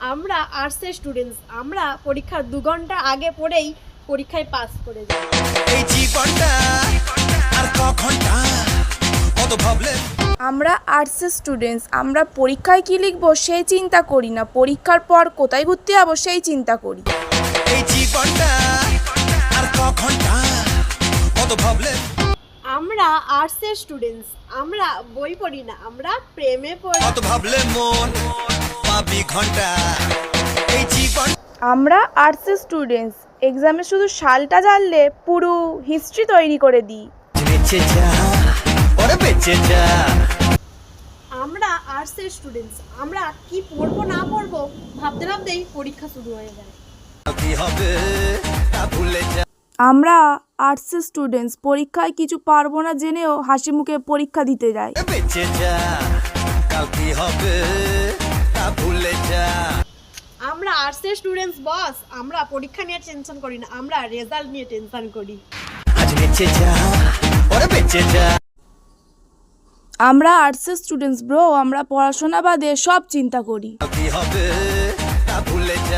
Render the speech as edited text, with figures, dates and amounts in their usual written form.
আমরা আর্টসের স্টুডেন্টস, আমরা পরীক্ষার 2 ঘন্টা আগে পড়েই পরীক্ষায় পাস করে যাই। এই জীবনটা আর ক ঘন্টা কত ভাবলে। আমরা আর্টসের স্টুডেন্টস, আমরা পরীক্ষায় কী লিখবো সেই চিন্তা করি না, পরীক্ষার পর কোথায় ঘুরতে যাবো সেই চিন্তা করি। এই জীবনটা আর ক ঘন্টা কত ভাবলে। আমরা আর্টসের স্টুডেন্টস, আমরা বই পড়ি না, আমরা প্রেমে পড়ি। কত ভাবলে মন পাবি ঘন্টা। এই জীবন আমরা আর্টসের স্টুডেন্টস, এক্সামে শুধু সালটা জানলে পুরো হিস্ট্রি তৈরি করে দিই। বেঁচে যা ওরে বেঁচে যা। আমরা আর্টসের স্টুডেন্টস, আমরা কি পড়বো না পড়বো ভাবতে ভাবতেই পরীক্ষা শুরু হয়ে যায়। কি হবে তা ভুলে যা। আমরা আর্টসের স্টুডেন্টস, পরীক্ষায় কিছু পারবো না জেনেও হাসি মুখে পরীক্ষা দিতে যাই। বেঁচে যা কাল কি হবে তা ভুলে যা। আমরা আর্টসের স্টুডেন্টস বস, আমরা পরীক্ষা নিয়ে টেনশন করি না, আমরা রেজাল্ট নিয়ে টেনশন করি। আজ বেঁচে যা ওরে বেঁচে যা। আমরা আর্টসের স্টুডেন্টস ব্রো, আমরা পড়াশোনা বাদে সব চিন্তা করি। কি হবে তা ভুলে যা।